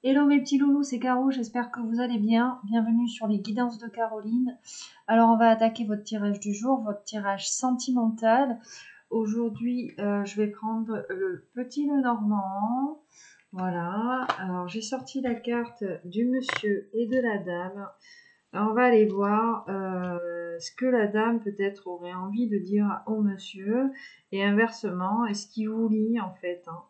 Hello mes petits loulous, c'est Caro, j'espère que vous allez bien. Bienvenue sur les guidances de Caroline. Alors on va attaquer votre tirage du jour, votre tirage sentimental. Aujourd'hui, je vais prendre le petit Lenormand. Voilà, alors j'ai sorti la carte du monsieur et de la dame. Alors, on va aller voir ce que la dame peut-être aurait envie de dire au monsieur et inversement, est-ce qu'il vous lie en fait, hein.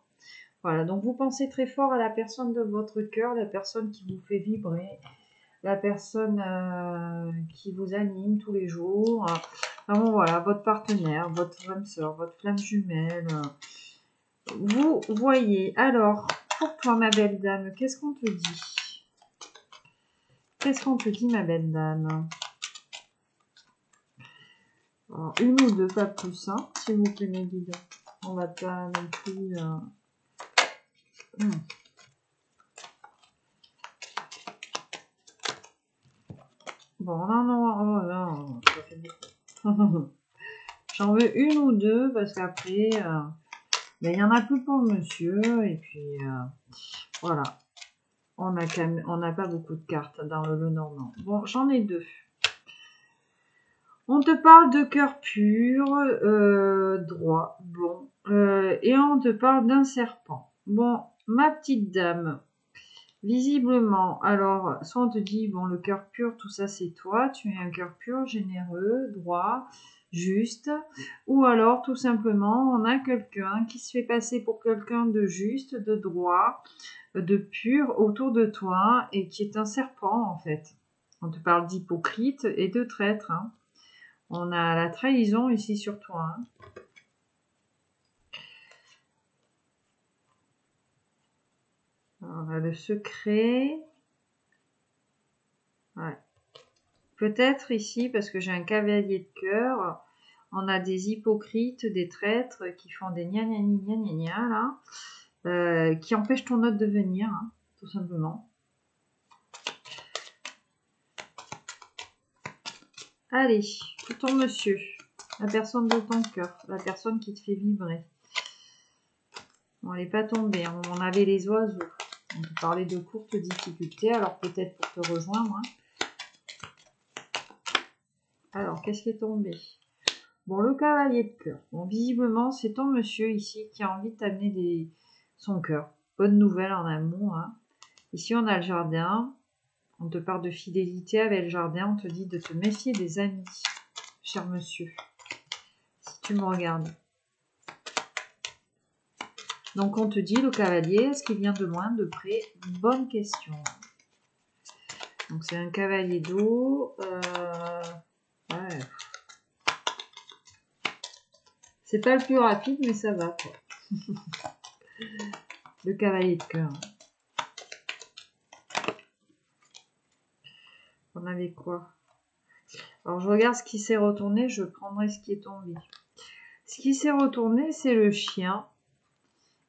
Voilà, donc vous pensez très fort à la personne de votre cœur, la personne qui vous fait vibrer, la personne qui vous anime tous les jours. Enfin, bon, voilà, votre partenaire, votre flamme sœur, votre flamme jumelle. Vous voyez. Alors, pour toi, ma belle dame, qu'est-ce qu'on te dit? Qu'est-ce qu'on te dit, ma belle dame? Alors, une ou deux, pas plus, hein, s'il vous plaît, mes guides. On va pas non plus... Bon, non, ça fait beaucoup. J'en veux une ou deux parce qu'après, il y en a plus pour le monsieur. Et puis, voilà. On n'a pas beaucoup de cartes dans le Lenormand. Bon, j'en ai deux. On te parle de cœur pur, droit, bon. Et on te parle d'un serpent. Bon, ma petite dame, visiblement, alors, soit on te dit, bon, le cœur pur, tout ça, c'est toi. Tu es un cœur pur, généreux, droit, juste. Ou alors, tout simplement, on a quelqu'un qui se fait passer pour quelqu'un de juste, de droit, de pur autour de toi et qui est un serpent, en fait. On te parle d'hypocrite et de traître, hein. On a la trahison ici sur toi, hein. Alors, on a le secret. Ouais. Peut-être ici, parce que j'ai un cavalier de cœur, on a des hypocrites, des traîtres qui font des gna gna gna gna gna là, qui empêchent ton autre de venir, hein, tout simplement. Allez, pour ton monsieur, la personne de ton cœur, la personne qui te fait vibrer. Bon, elle n'est pas tombée, hein, on avait les oiseaux. On peut parler de courtes difficultés, alors peut-être pour te rejoindre, hein. Alors, qu'est-ce qui est tombé? Bon, le cavalier de cœur. Bon, visiblement, c'est ton monsieur ici qui a envie de t'amener son cœur. Bonne nouvelle en amour, hein. Ici, on a le jardin. On te parle de fidélité avec le jardin. On te dit de te méfier des amis, cher monsieur. Si tu me regardes. Donc, on te dit, le cavalier, est-ce qu'il vient de loin, de près? Bonne question. Donc, c'est un cavalier d'eau. Ouais. C'est pas le plus rapide, mais ça va, quoi. Le cavalier de cœur. On avait quoi? Alors, je regarde ce qui s'est retourné, je prendrai ce qui est tombé. Ce qui s'est retourné, c'est le chien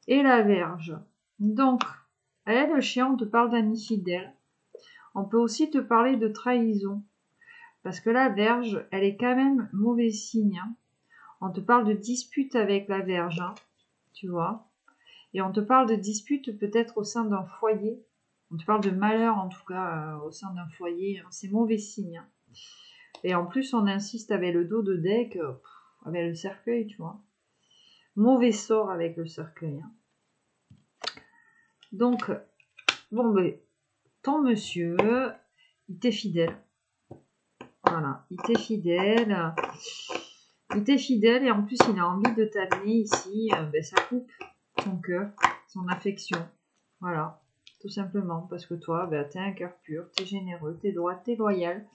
et la Vierge. Donc, le chien, on te parle d'ami fidèle. On peut aussi te parler de trahison. Parce que la Vierge, elle est quand même mauvais signe, hein. On te parle de dispute avec la Vierge, hein, tu vois. Et on te parle de dispute peut-être au sein d'un foyer. On te parle de malheur, en tout cas, au sein d'un foyer, hein. C'est mauvais signe, hein. Et en plus, on insiste avec le dos de deck, avec le cercueil, tu vois. Mauvais sort avec le cercueil, hein. Donc, bon, ben, ton monsieur, il t'est fidèle. Voilà, il t'est fidèle. Il t'est fidèle et en plus, il a envie de t'amener ici, sa coupe, son cœur, son affection. Voilà, tout simplement. Parce que toi, t'es un cœur pur, t'es généreux, t'es droit, t'es loyal.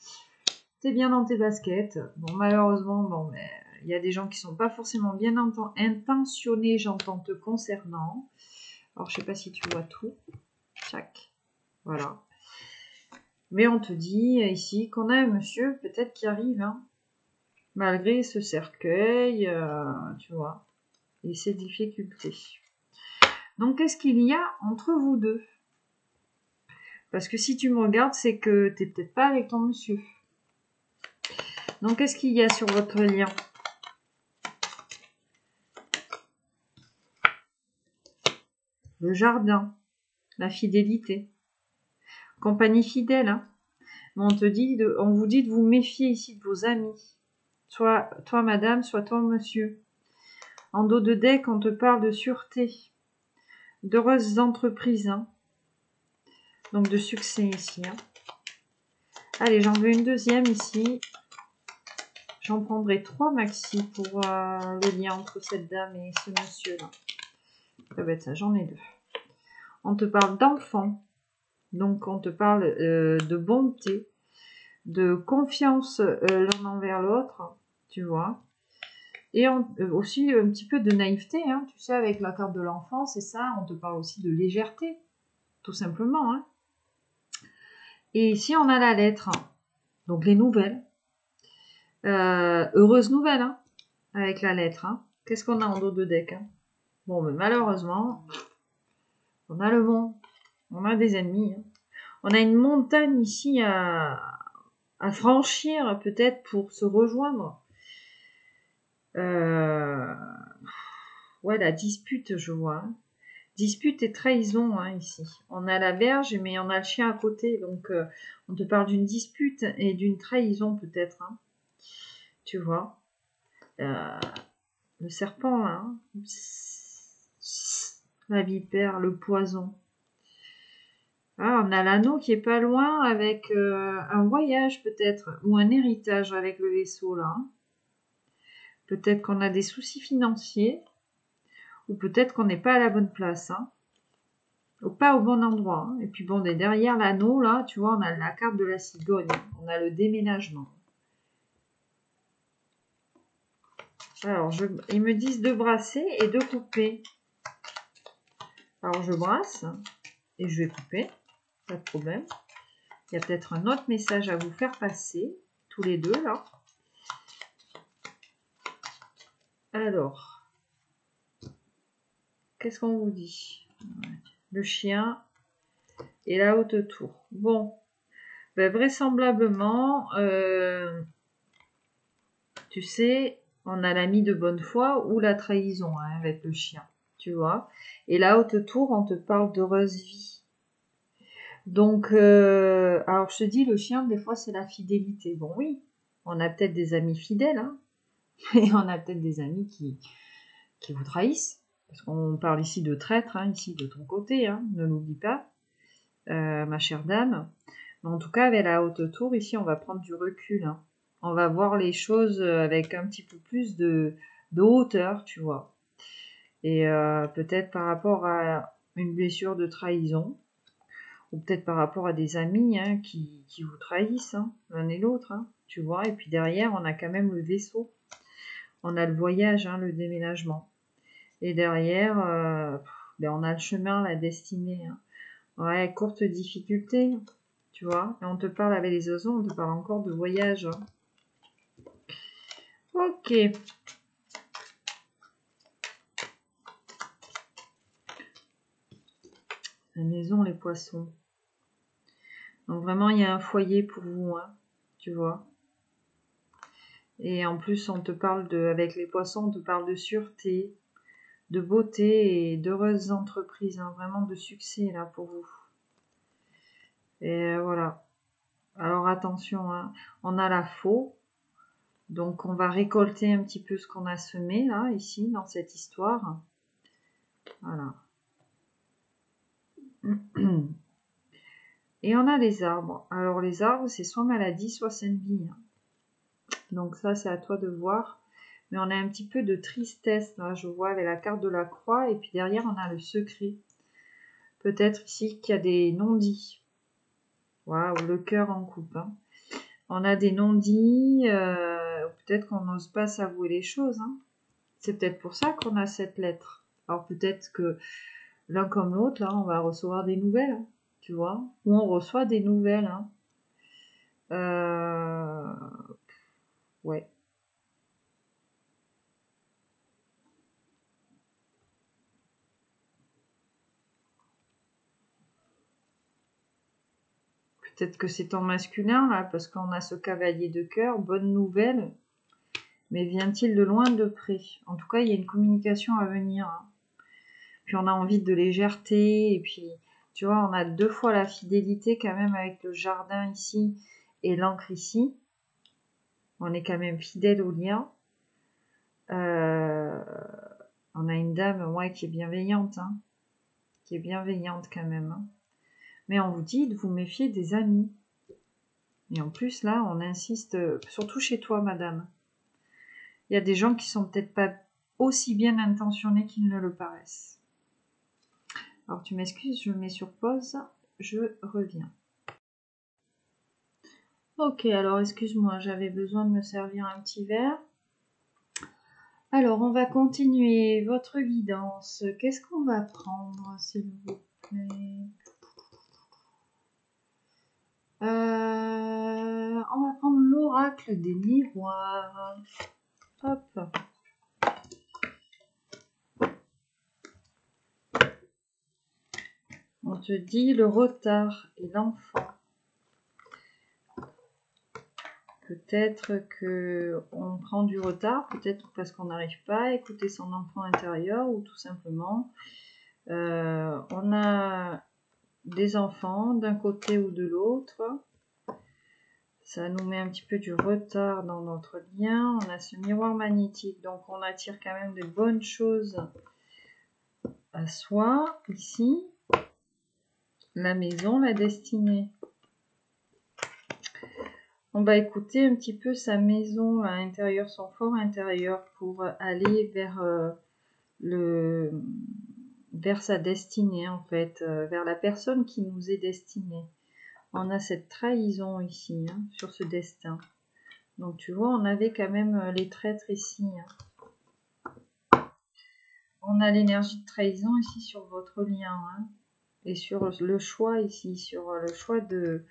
T'es bien dans tes baskets. Bon, malheureusement, il y a des gens qui sont pas forcément bien intentionnés, j'entends, te concernant. Alors, je sais pas si tu vois tout. Tchac. Voilà. Mais on te dit ici qu'on a un monsieur peut-être qui arrive, hein, malgré ce cercueil, tu vois, et ses difficultés. Donc, qu'est-ce qu'il y a entre vous deux? Parce que si tu me regardes, c'est que t'es peut-être pas avec ton monsieur. Donc, qu'est-ce qu'il y a sur votre lien? Le jardin, la fidélité. Compagnie fidèle, hein. Mais on vous dit de vous méfier ici de vos amis. Soit toi, madame, soit toi, monsieur. En dos de deck, on te parle de sûreté, d'heureuses entreprises, hein. Donc de succès ici, hein. Allez, j'en veux une deuxième ici. J'en prendrai 3 maxi pour le lien entre cette dame et ce monsieur-là. Ça va être ça, j'en ai 2. On te parle d'enfant. Donc on te parle de bonté, de confiance l'un envers l'autre, tu vois. Et aussi un petit peu de naïveté, hein. Tu sais, avec la carte de l'enfant, c'est ça, on te parle aussi de légèreté, tout simplement, hein. Et ici, on a la lettre, donc les nouvelles. Heureuse nouvelle, hein, avec la lettre, hein. Qu'est-ce qu'on a en dos de deck, hein? Bon, mais malheureusement, on a le monde, on a des ennemis, hein. On a une montagne ici à franchir, peut-être, pour se rejoindre. Ouais, la dispute, je vois, hein. Dispute et trahison, hein, ici. On a la verge, mais on a le chien à côté. Donc, on te parle d'une dispute et d'une trahison, peut-être, hein. Tu vois. Le serpent, hein. La vipère, le poison. Ah, on a l'anneau qui est pas loin avec un voyage, peut-être. Ou un héritage avec le vaisseau, là, hein. Peut-être qu'on a des soucis financiers. Ou peut-être qu'on n'est pas à la bonne place, hein. Ou pas au bon endroit, hein. Et puis bon, derrière l'anneau, là, tu vois, on a la carte de la cigogne. On a le déménagement. Alors, ils me disent de brasser et de couper. Alors, je brasse et je vais couper. Pas de problème. Il y a peut-être un autre message à vous faire passer. Tous les deux, là. Alors, qu'est-ce qu'on vous dit? Le chien et la haute tour. Bon, ben, vraisemblablement, tu sais, on a l'ami de bonne foi ou la trahison, hein, avec le chien, tu vois. Et la haute tour, on te parle d'heureuse vie. Donc, alors je te dis, le chien, des fois, c'est la fidélité. Bon, oui, on a peut-être des amis fidèles, hein, et on a peut-être des amis qui vous trahissent. Parce qu'on parle ici de traître, hein, ici de ton côté, hein, ne l'oublie pas, ma chère dame. Mais en tout cas, avec la haute tour, ici, on va prendre du recul, hein. On va voir les choses avec un petit peu plus de hauteur, tu vois. Et peut-être par rapport à une blessure de trahison, ou peut-être par rapport à des amis, hein, qui vous trahissent, hein, l'un et l'autre, hein, tu vois. Et puis derrière, on a quand même le vaisseau. On a le voyage, hein, le déménagement. Et derrière, ben on a le chemin, la destinée, hein. Ouais, courte difficulté, tu vois. Et on te parle avec les oiseaux, on te parle encore de voyage, hein. Ok. La maison, les poissons. Donc vraiment, il y a un foyer pour vous, hein, tu vois. Et en plus, on te parle avec les poissons, on te parle de sûreté, de beauté et d'heureuses entreprises, hein, vraiment de succès là pour vous. Et voilà. Alors attention, hein, on a la faux. Donc on va récolter un petit peu ce qu'on a semé là, ici, dans cette histoire. Voilà. Et on a les arbres. Alors les arbres, c'est soit maladie, soit saine vie, hein. Donc ça, c'est à toi de voir. Mais on a un petit peu de tristesse, là, je vois, avec la carte de la croix. Et puis derrière, on a le secret. Peut-être ici qu'il y a des non-dits. Waouh, le cœur en coupe, hein. On a des non-dits. Peut-être qu'on n'ose pas s'avouer les choses, hein. C'est peut-être pour ça qu'on a cette lettre. Alors peut-être que l'un comme l'autre, là, on va recevoir des nouvelles, hein, tu vois. Ou on reçoit des nouvelles, hein. Ouais. Peut-être que c'est en masculin, là, parce qu'on a ce cavalier de cœur. Bonne nouvelle. Mais vient-il de loin, de près? En tout cas, il y a une communication à venir, hein. Puis on a envie de légèreté. Et puis, Tu vois, on a 2 fois la fidélité quand même avec le jardin ici et l'encre ici. On est quand même fidèle au lien. On a une dame, ouais, qui est bienveillante, hein, qui est bienveillante quand même. Hein. Mais on vous dit de vous méfier des amis. Et en plus, là, on insiste, surtout chez toi, madame. Il y a des gens qui sont peut-être pas aussi bien intentionnés qu'ils ne le paraissent. Alors, tu m'excuses, je mets sur pause. Je reviens. Ok, alors excuse-moi, j'avais besoin de me servir un petit verre. Alors, on va continuer votre guidance. Qu'est-ce qu'on va prendre, s'il vous plaît? On va prendre l'oracle des miroirs. Hop. On te dit le retard et l'enfant. Peut-être qu'on prend du retard, peut-être parce qu'on n'arrive pas à écouter son enfant intérieur ou tout simplement on a des enfants d'un côté ou de l'autre. Ça nous met un petit peu du retard dans notre lien. On a ce miroir magnétique, donc on attire quand même des bonnes choses à soi. Ici, la maison, la destinée. On va écouter un petit peu sa maison à l'intérieur, son fort intérieur pour aller vers sa destinée en fait, vers la personne qui nous est destinée. On a cette trahison ici, hein, sur ce destin. Donc tu vois, on avait quand même les traîtres ici. Hein. On a l'énergie de trahison ici sur votre lien. Hein, et sur le choix ici, sur le choix de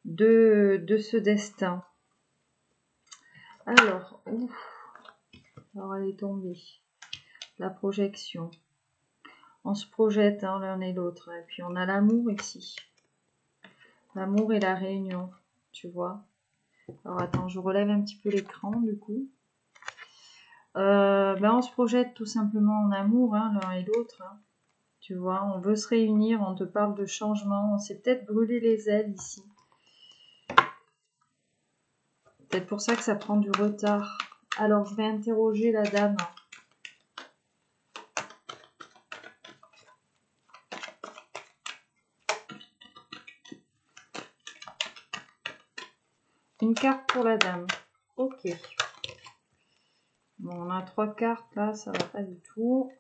ce destin. Alors, alors elle est tombée. La projection. On se projette hein, l'un et l'autre. Et puis on a l'amour ici. L'amour et la réunion, tu vois. Alors attends, je relève un petit peu l'écran du coup. On se projette tout simplement en amour hein, l'un et l'autre. Hein. Tu vois, on veut se réunir, on te parle de changement. On s'est peut-être brûlé les ailes ici. Peut-être pour ça que ça prend du retard. Alors je vais interroger la dame. Une carte pour la dame. Ok. Bon, on a 3 cartes là, ça va pas du tout.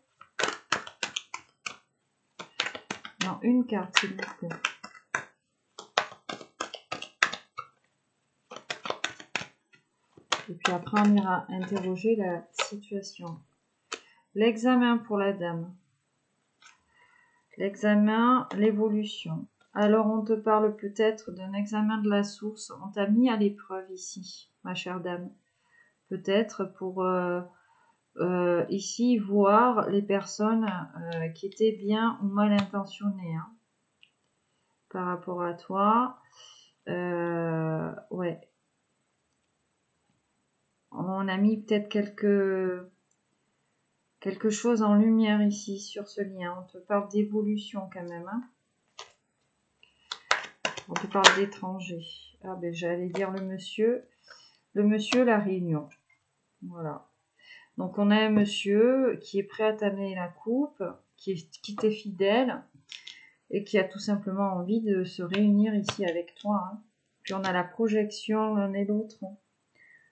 Non, une carte, s'il vous plaît. Et puis après, on ira interroger la situation. L'examen pour la dame. L'examen, l'évolution. Alors, on te parle peut-être d'un examen de la source. On t'a mis à l'épreuve ici, ma chère dame. Peut-être pour ici voir les personnes qui étaient bien ou mal intentionnées hein, par rapport à toi. Ouais. On a mis peut-être quelque chose en lumière ici sur ce lien. On te parle d'évolution quand même. Hein. On te parle d'étranger. Ah ben j'allais dire le monsieur. Le monsieur, la réunion. Voilà. Donc on a un monsieur qui est prêt à t'amener la coupe, qui t'est fidèle et qui a tout simplement envie de se réunir ici avec toi. Hein. Puis on a la projection l'un et l'autre. Hein.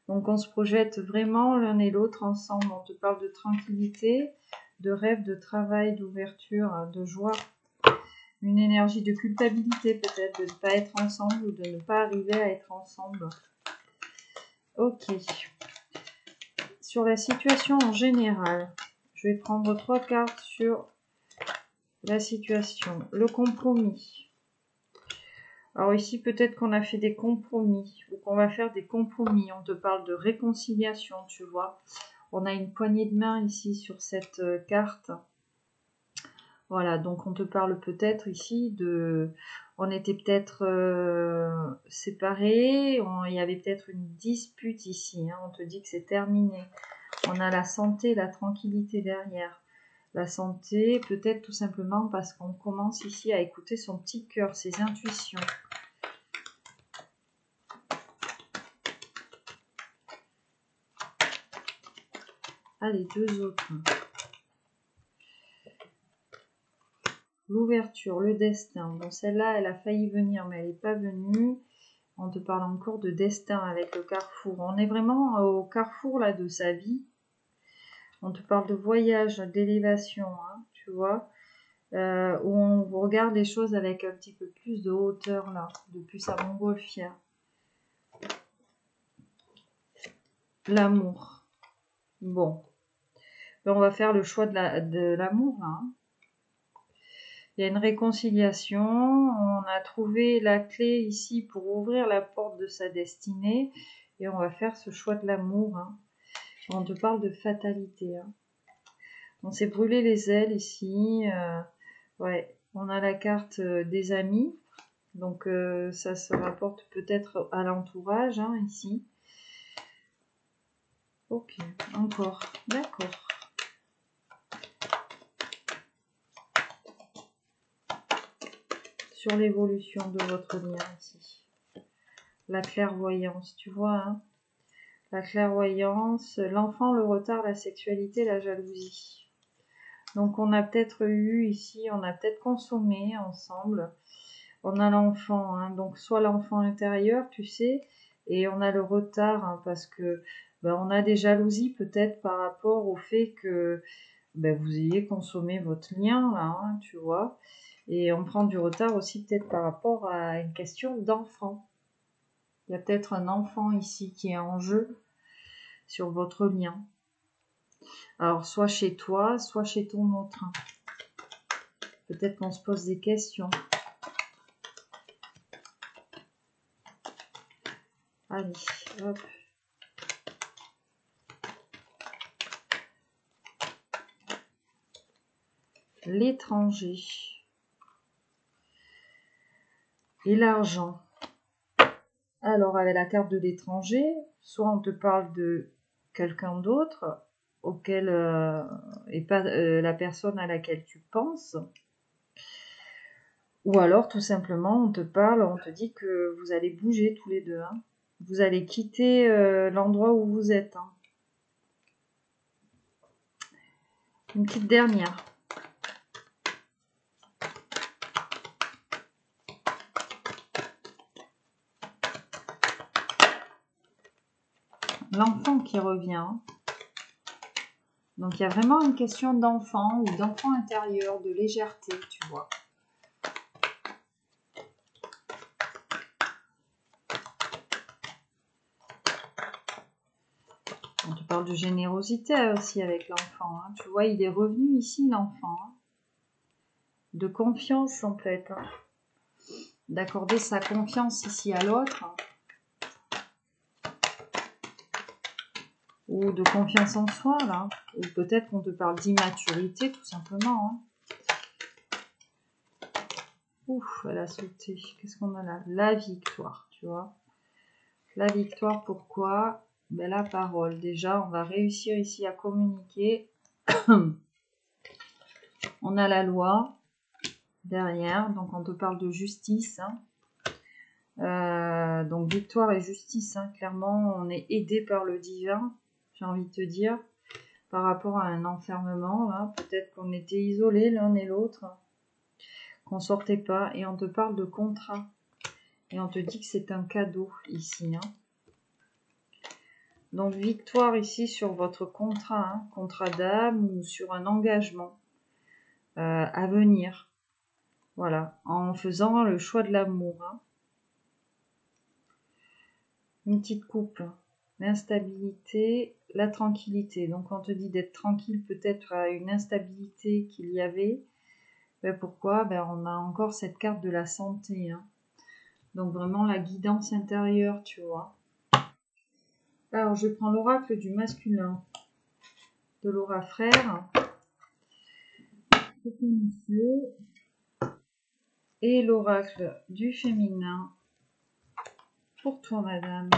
Donc on se projette vraiment l'un et l'autre ensemble. On te parle de tranquillité, de rêve, de travail, d'ouverture, de joie. Une énergie de culpabilité peut-être de ne pas être ensemble ou de ne pas arriver à être ensemble. Ok. Sur la situation en général, je vais prendre 3 cartes sur la situation. Le compromis. Alors ici, peut-être qu'on a fait des compromis ou qu'on va faire des compromis. On te parle de réconciliation, tu vois. On a une poignée de main ici sur cette carte. Voilà, donc on te parle peut-être ici de... On était peut-être séparés, il y avait peut-être une dispute ici. Hein, on te dit que c'est terminé. On a la santé, la tranquillité derrière. La santé, peut-être tout simplement parce qu'on commence ici à écouter son petit cœur, ses intuitions. Allez, deux autres. L'ouverture, le destin. Bon, celle-là, elle a failli venir, mais elle n'est pas venue. On te parle encore de destin avec le carrefour. On est vraiment au carrefour là de sa vie. On te parle de voyage, d'élévation, hein, tu vois. Où on regarde les choses avec un petit peu plus de hauteur là, depuis sa montgolfière. L'amour. Bon. Ben, on va faire le choix de l'amour là. Hein. Il y a une réconciliation. On a trouvé la clé ici pour ouvrir la porte de sa destinée. Et on va faire ce choix de l'amour. Hein. On te parle de fatalité. Hein. On s'est brûlé les ailes ici. Ouais, on a la carte des amis. Donc ça se rapporte peut-être à l'entourage, hein, ici. Ok, encore. D'accord. Sur l'évolution de votre lien ici. La clairvoyance, tu vois, hein. La clairvoyance, l'enfant, le retard, la sexualité, la jalousie. Donc on a peut-être eu ici, on a peut-être consommé ensemble. On a l'enfant, hein, donc soit l'enfant intérieur, tu sais, et on a le retard, hein, parce que ben, on a des jalousies peut-être par rapport au fait que ben, vous ayez consommé votre lien, là, hein, tu vois. Et on prend du retard aussi peut-être par rapport à une question d'enfant. Il y a peut-être un enfant ici qui est en jeu sur votre lien. Alors, soit chez toi, soit chez ton autre. Peut-être qu'on se pose des questions. Allez, hop. L'étranger. Et l'argent. Alors, avec la carte de l'étranger, soit on te parle de quelqu'un d'autre, auquel et pas la personne à laquelle tu penses. Ou alors, tout simplement, on te parle, on te dit que vous allez bouger tous les deux. Hein. Vous allez quitter l'endroit où vous êtes. Hein. Une petite dernière. L'enfant qui revient. Donc, il y a vraiment une question d'enfant ou d'enfant intérieur, de légèreté, tu vois. On te parle de générosité aussi avec l'enfant. Hein. Tu vois, il est revenu ici, l'enfant. Hein. De confiance, en fait. Hein. D'accorder sa confiance ici à l'autre. Hein. Ou de confiance en soi, là. Ou peut-être qu'on te parle d'immaturité, tout simplement. Hein. Ouf, elle a sauté. Qu'est-ce qu'on a là? La victoire, tu vois. La victoire, pourquoi? Ben, la parole. Déjà, on va réussir ici à communiquer. On a la loi derrière, donc on te parle de justice. Hein. Donc victoire et justice, hein. Clairement, on est aidé par le divin, j'ai envie de te dire, par rapport à un enfermement. Là. Peut-être qu'on était isolés l'un et l'autre, qu'on sortait pas, et on te parle de contrat. Et on te dit que c'est un cadeau ici. Hein. Donc victoire ici sur votre contrat, hein, contrat d'âme ou sur un engagement à venir. Voilà, en faisant le choix de l'amour. Hein. Une petite coupe, l'instabilité, la tranquillité. Donc on te dit d'être tranquille peut-être à une instabilité qu'il y avait. Ben pourquoi? Ben on a encore cette carte de la santé. Hein. Donc vraiment la guidance intérieure, tu vois. Alors je prends l'oracle du masculin, de l'aura frère, et l'oracle du féminin pour toi, madame.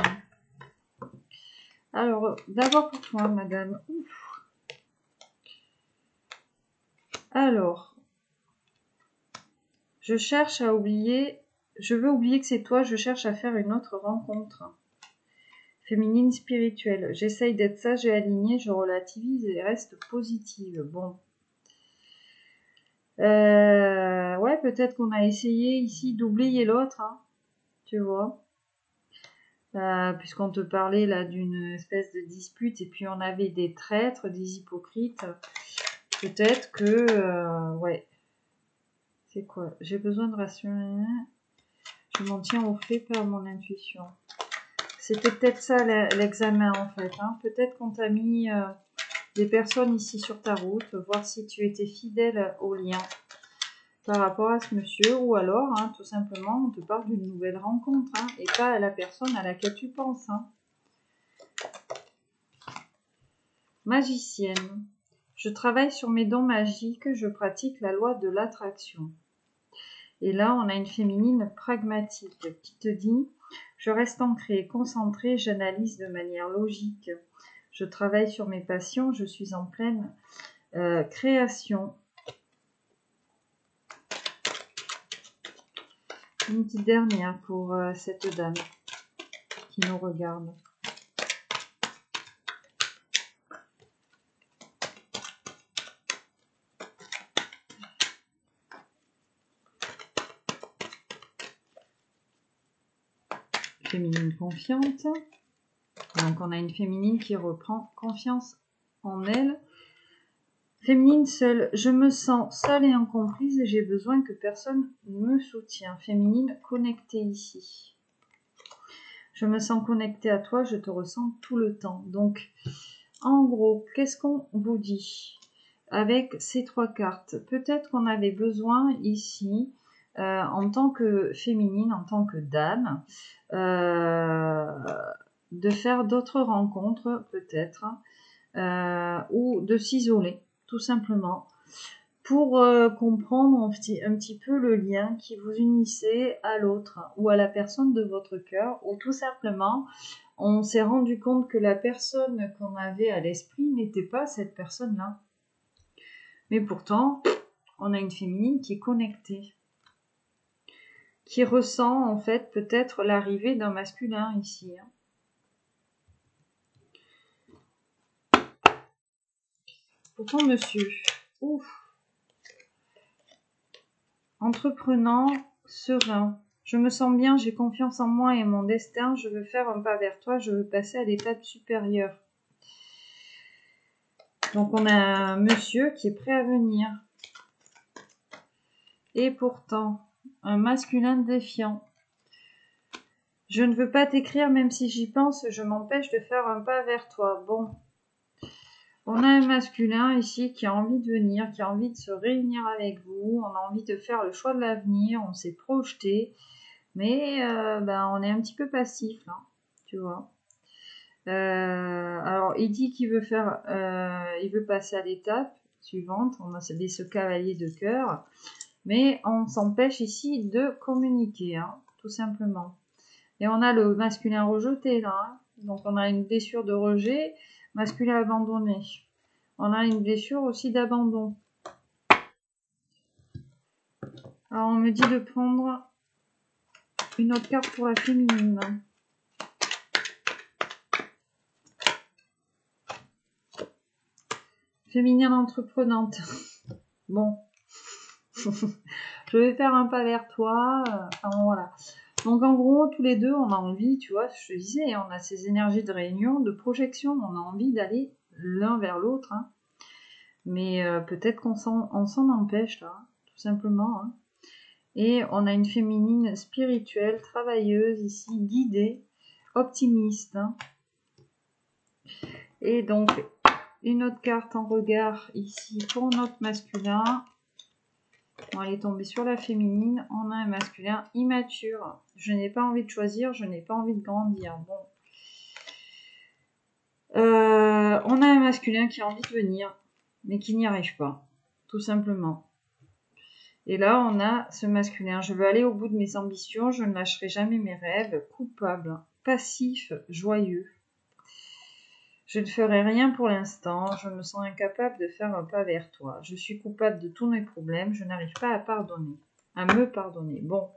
Alors, d'abord pour toi, madame. Ouf. Alors, je cherche à oublier, je veux oublier que c'est toi, je cherche à faire une autre rencontre. Féminine spirituelle, j'essaye d'être sage et alignée, je relativise et reste positive. Bon. Ouais, peut-être qu'on a essayé ici d'oublier l'autre, hein, tu vois. Puisqu'on te parlait là d'une espèce de dispute et puis on avait des traîtres, des hypocrites. Peut-être que, ouais. C'est quoi? J'ai besoin de rassurer. Je m'en tiens au fait par mon intuition. C'était peut-être ça l'examen en fait. Hein. Peut-être qu'on t'a mis des personnes ici sur ta route, voir si tu étais fidèle au lien par rapport à ce monsieur, ou alors hein, tout simplement on te parle d'une nouvelle rencontre hein, et pas à la personne à laquelle tu penses. Hein. Magicienne. Je travaille sur mes dons magiques, je pratique la loi de l'attraction. Et là, on a une féminine pragmatique qui te dit « Je reste ancrée, concentrée, j'analyse de manière logique. Je travaille sur mes passions, je suis en pleine création. » Une petite dernière pour cette dame qui nous regarde. Féminine confiante. Donc on a une féminine qui reprend confiance en elle. Féminine seule, je me sens seule et incomprise et j'ai besoin que personne me soutienne. Féminine connectée ici. Je me sens connectée à toi, je te ressens tout le temps. Donc en gros, qu'est-ce qu'on vous dit avec ces trois cartes? Peut-être qu'on avait besoin ici, en tant que féminine, en tant que dame, de faire d'autres rencontres peut-être, ou de s'isoler tout simplement pour comprendre un petit peu le lien qui vous unissait à l'autre ou à la personne de votre cœur, ou tout simplement on s'est rendu compte que la personne qu'on avait à l'esprit n'était pas cette personne-là. Mais pourtant, on a une féminine qui est connectée, qui ressent en fait peut-être l'arrivée d'un masculin ici. Pourtant, monsieur, ouf, entreprenant, serein. Je me sens bien, j'ai confiance en moi et mon destin. Je veux faire un pas vers toi, je veux passer à l'étape supérieure. Donc, on a un monsieur qui est prêt à venir. Et pourtant, un masculin défiant. Je ne veux pas t'écrire, même si j'y pense, je m'empêche de faire un pas vers toi. Bon. On a un masculin ici qui a envie de venir, qui a envie de se réunir avec vous. On a envie de faire le choix de l'avenir, on s'est projeté. Mais on est un petit peu passif, là, tu vois. Alors, il dit qu'il veut faire, il veut passer à l'étape suivante. On a ce cavalier de cœur. Mais on s'empêche ici de communiquer, hein, tout simplement. Et on a le masculin rejeté, là. Hein. Donc, on a une blessure de rejet, masculin abandonné. On a une blessure aussi d'abandon. Alors, on me dit de prendre une autre carte pour la féminine. Féminine entreprenante. Bon. Je vais faire un pas vers toi. Enfin, voilà. Donc, en gros, tous les deux, on a envie, tu vois, je te disais, on a ces énergies de réunion, de projection. On a envie d'aller l'un vers l'autre. Hein. Mais peut-être qu'on s'en empêche, là, tout simplement. Hein. Et on a une féminine spirituelle, travailleuse, ici, guidée, optimiste. Hein. Et donc, une autre carte en regard, ici, pour notre masculin. On va aller tomber sur la féminine. On a un masculin immature. Je n'ai pas envie de choisir, je n'ai pas envie de grandir. Bon. On a un masculin qui a envie de venir, mais qui n'y arrive pas, tout simplement. Et là, on a ce masculin. Je veux aller au bout de mes ambitions, je ne lâcherai jamais mes rêves. Coupable, passif, joyeux. Je ne ferai rien pour l'instant. Je me sens incapable de faire un pas vers toi. Je suis coupable de tous mes problèmes. Je n'arrive pas à pardonner. À me pardonner. Bon.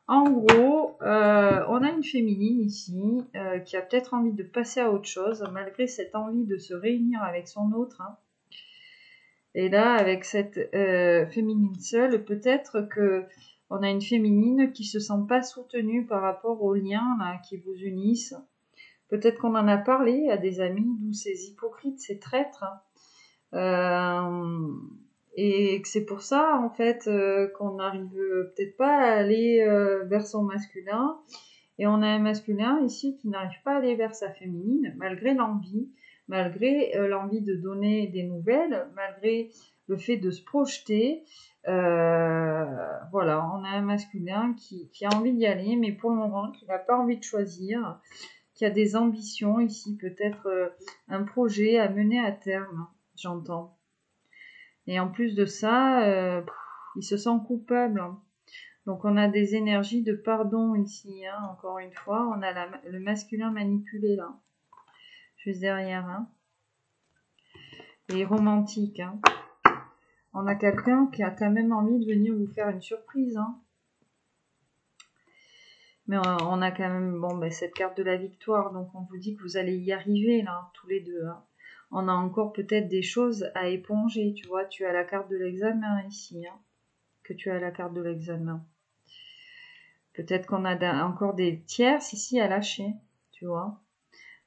En gros, on a une féminine ici qui a peut-être envie de passer à autre chose, malgré cette envie de se réunir avec son autre. Hein. Et là, avec cette féminine seule, peut-être que on a une féminine qui se sent pas soutenue par rapport aux liens là, qui vous unissent. Peut-être qu'on en a parlé à des amis, d'où ces hypocrites, ces traîtres. Et que c'est pour ça, en fait, qu'on n'arrive peut-être pas à aller vers son masculin. Et on a un masculin ici qui n'arrive pas à aller vers sa féminine, malgré l'envie de donner des nouvelles, malgré le fait de se projeter. Voilà, on a un masculin qui a envie d'y aller, mais pour le moment, qui n'a pas envie de choisir, qui a des ambitions ici, peut-être un projet à mener à terme, j'entends. Et en plus de ça, il se sent coupable. Hein. Donc on a des énergies de pardon ici, hein, encore une fois. On a le masculin manipulé là, juste derrière. Hein. Et romantique. Hein. On a quelqu'un qui a quand même envie de venir vous faire une surprise. Hein. Mais on a quand même cette carte de la victoire. Donc on vous dit que vous allez y arriver là, tous les deux. Hein. On a encore peut-être des choses à éponger. Tu vois, tu as la carte de l'examen ici. Hein, que tu as la carte de l'examen. Peut-être qu'on a encore des tierces ici à lâcher. Tu vois.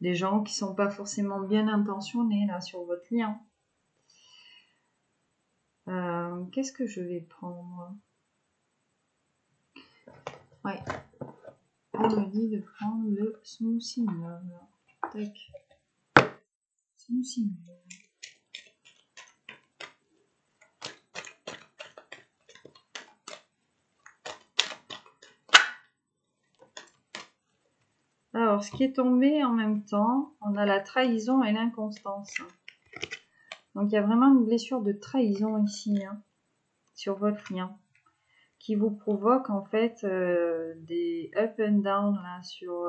Des gens qui sont pas forcément bien intentionnés là sur votre lien. Qu'est-ce que je vais prendre? Ouais. On me dit de prendre le Smoothie Love. Tac. Smoothie Love. Alors, ce qui est tombé en même temps, on a la trahison et l'inconstance. Donc, il y a vraiment une blessure de trahison ici, hein, sur votre lien, qui vous provoque en fait des up and down là, sur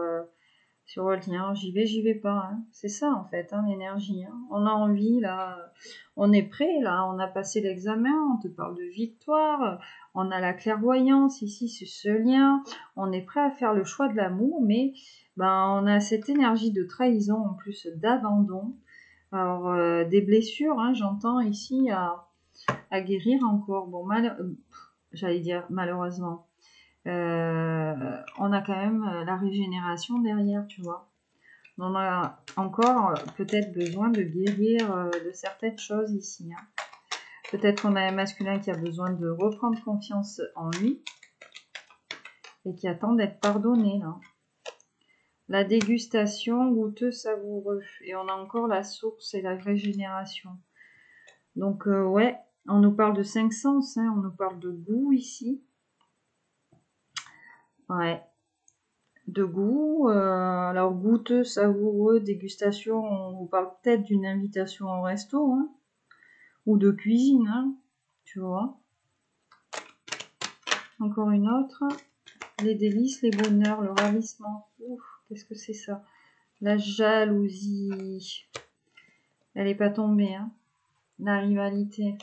votre lien. J'y vais pas. Hein. C'est ça en fait, hein, l'énergie. Hein. On a envie là, on est prêt là, on a passé l'examen, on te parle de victoire, on a la clairvoyance ici sur ce lien, on est prêt à faire le choix de l'amour, mais on a cette énergie de trahison en plus d'abandon. Alors des blessures, hein, j'entends ici à guérir encore. Bon, j'allais dire malheureusement. On a quand même la régénération derrière, tu vois. On a encore peut-être besoin de guérir de certaines choses ici. Hein. Peut-être qu'on a un masculin qui a besoin de reprendre confiance en lui et qui attend d'être pardonné. Là. La dégustation, goûteux, savoureux. Et on a encore la source et la régénération. Donc ouais, on nous parle de 5 sens, hein, on nous parle de goût ici. Ouais. De goût, alors goûteux, savoureux, dégustation, on vous parle peut-être d'une invitation au resto, hein, ou de cuisine, hein, tu vois. Encore une autre, les délices, les bonheurs, le ravissement. Ouf, qu'est-ce que c'est ça? La jalousie, elle est pas tombée, hein. La rivalité.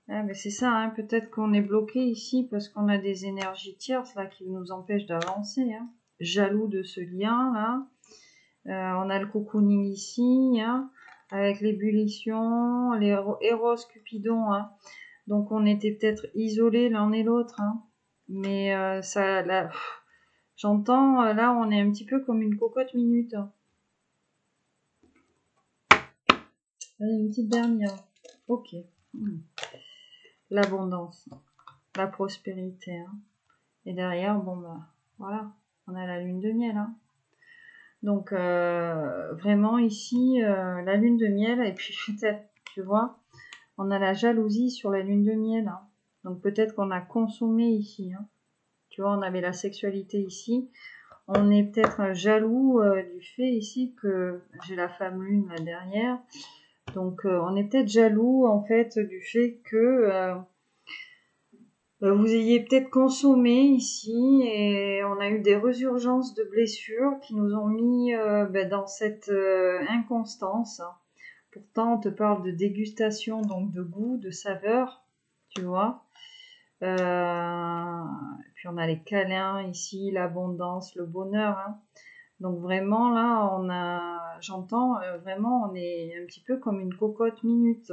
Ah, mais c'est ça, hein, peut-être qu'on est bloqué ici parce qu'on a des énergies tierces là qui nous empêchent d'avancer, hein. Jaloux de ce lien là. On a le cocooning ici, hein, avec l'ébullition, les Eros Cupidon. Hein. Donc on était peut-être isolés l'un et l'autre. Hein. Mais ça, là, j'entends, là on est un petit peu comme une cocotte minute. Hein. Allez, une petite dernière. Ok. L'abondance, la prospérité. Hein. Et derrière, voilà, on a la lune de miel. Hein. Donc vraiment ici, la lune de miel, et puis peut-être, tu vois, on a la jalousie sur la lune de miel. Hein. Donc peut-être qu'on a consommé ici. Hein. Tu vois, on avait la sexualité ici. On est peut-être jaloux du fait ici que j'ai la femme lune là derrière. Donc on est peut-être jaloux en fait du fait que vous ayez peut-être consommé ici et on a eu des résurgences de blessures qui nous ont mis dans cette inconstance. Pourtant, on te parle de dégustation, donc de goût, de saveur, tu vois. Puis on a les câlins ici, l'abondance, le bonheur. Hein. Donc vraiment là, j'entends vraiment, on est un petit peu comme une cocotte minute,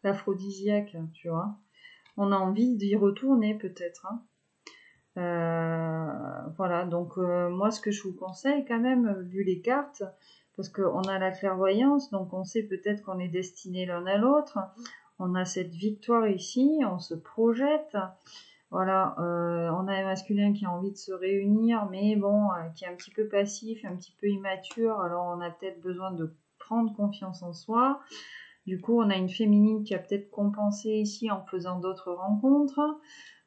l'aphrodisiaque, tu vois. On a envie d'y retourner peut-être. Hein. Voilà, donc moi ce que je vous conseille quand même, vu les cartes, parce qu'on a la clairvoyance, donc on sait peut-être qu'on est destiné l'un à l'autre. On a cette victoire ici, on se projette. Voilà, on a un masculin qui a envie de se réunir, mais bon, qui est un petit peu passif, un petit peu immature. Alors on a peut-être besoin de prendre confiance en soi. Du coup, on a une féminine qui a peut-être compensé ici en faisant d'autres rencontres.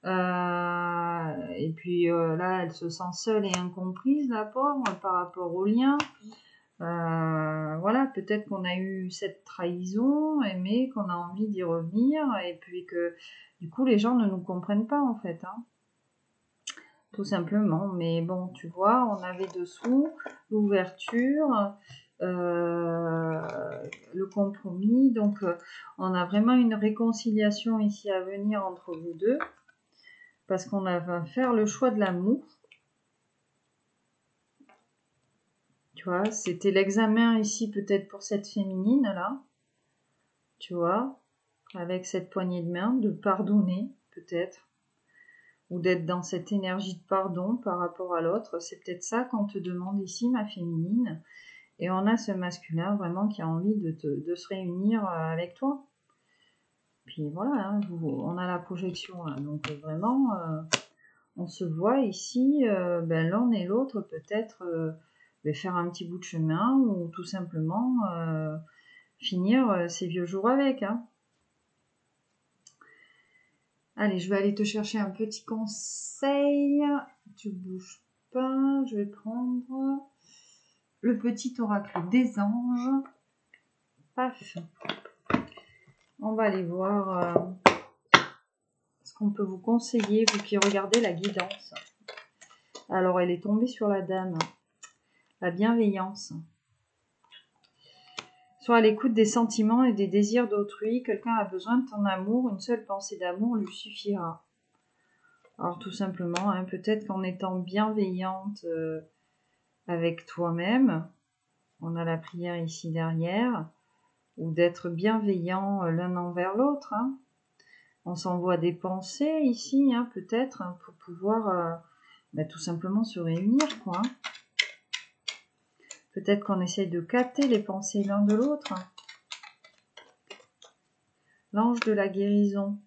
Et puis là, elle se sent seule et incomprise, la pauvre, par rapport au lien. Voilà, peut-être qu'on a eu cette trahison, mais qu'on a envie d'y revenir, et puis que du coup les gens ne nous comprennent pas en fait, hein, tout simplement. Mais bon, tu vois, on avait dessous l'ouverture, le compromis, donc on a vraiment une réconciliation ici à venir entre vous deux, parce qu'on va faire le choix de l'amour. Tu vois, c'était l'examen ici peut-être pour cette féminine là, tu vois, avec cette poignée de main, de pardonner peut-être, ou d'être dans cette énergie de pardon par rapport à l'autre. C'est peut-être ça qu'on te demande ici, ma féminine. Et on a ce masculin vraiment qui a envie de se réunir avec toi. Puis voilà, hein, on a la projection là, donc vraiment, on se voit ici, l'un et l'autre peut-être faire un petit bout de chemin, ou tout simplement finir ces vieux jours avec. Hein. Allez, je vais aller te chercher un petit conseil. Tu bouges pas. Je vais prendre le petit oracle des anges. Paf. On va aller voir ce qu'on peut vous conseiller, vous qui regardez la guidance. Alors, elle est tombée sur la dame. La bienveillance. Sois à l'écoute des sentiments et des désirs d'autrui. Quelqu'un a besoin de ton amour. Une seule pensée d'amour lui suffira. Alors tout simplement, hein, peut-être qu'en étant bienveillante avec toi-même, on a la prière ici derrière, ou d'être bienveillant l'un envers l'autre. Hein. On s'envoie des pensées ici, hein, peut-être, hein, pour pouvoir tout simplement se réunir, quoi. Hein. Peut-être qu'on essaye de capter les pensées l'un de l'autre. Hein. L'ange de la guérison.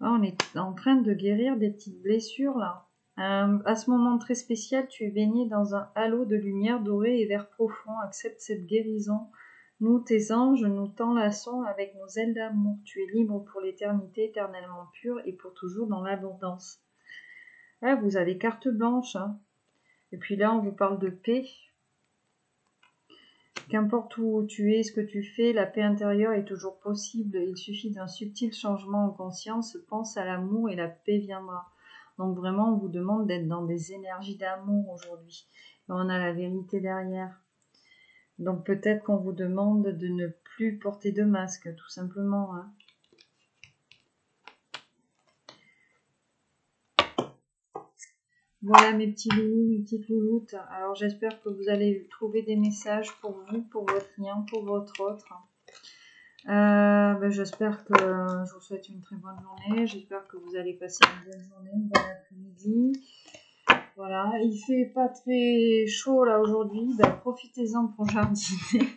Là, on est en train de guérir des petites blessures, là. À ce moment très spécial, tu es baigné dans un halo de lumière dorée et vert profond. Accepte cette guérison. Nous, tes anges, nous t'enlaçons avec nos ailes d'amour. Tu es libre pour l'éternité, éternellement pure et pour toujours dans l'abondance. Là, vous avez carte blanche. Hein. Et puis là, on vous parle de paix. Qu'importe où tu es, ce que tu fais, la paix intérieure est toujours possible. Il suffit d'un subtil changement en conscience. Pense à l'amour et la paix viendra. Donc vraiment, on vous demande d'être dans des énergies d'amour aujourd'hui. Et on a la vérité derrière. Donc peut-être qu'on vous demande de ne plus porter de masque, tout simplement. Hein. Voilà mes petits loulous, mes petites louloutes. Alors j'espère que vous allez trouver des messages pour vous, pour votre lien, pour votre autre. J'espère que je vous souhaite une très bonne journée. J'espère que vous allez passer une bonne journée, une bonne après-midi. Voilà, il fait pas très chaud là aujourd'hui. Profitez-en pour jardiner.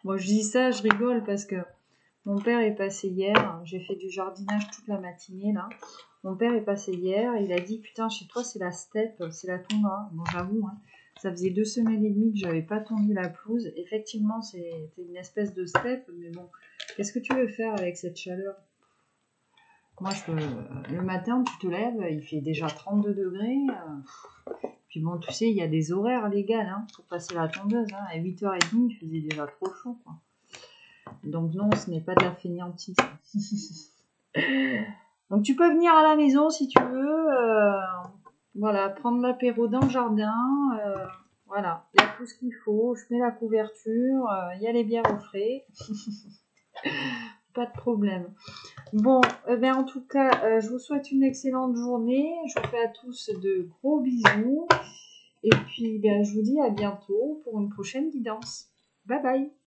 Bon, je dis ça, je rigole parce que mon père est passé hier. J'ai fait du jardinage toute la matinée là. Mon père est passé hier. Il a dit putain, chez toi c'est la steppe, c'est la toundra. Bon, j'avoue, hein, ça faisait 2 semaines et demie que j'avais pas tondu la pelouse. Effectivement, c'était une espèce de steppe, mais bon, qu'est-ce que tu veux faire avec cette chaleur? Moi, le matin, tu te lèves, il fait déjà 32 degrés. Puis bon, tu sais, il y a des horaires légaux hein, pour passer la tondeuse. Hein. À 8h30, il faisait déjà trop chaud. Quoi. Donc non, ce n'est pas de la fainéantise. Donc tu peux venir à la maison si tu veux. Voilà, prendre l'apéro dans le jardin. Voilà, il y a tout ce qu'il faut. Je mets la couverture. Il y a les bières au frais. Pas de problème. Bon, ben en tout cas, je vous souhaite une excellente journée. Je vous fais à tous de gros bisous. Et puis, ben, je vous dis à bientôt pour une prochaine guidance. Bye bye.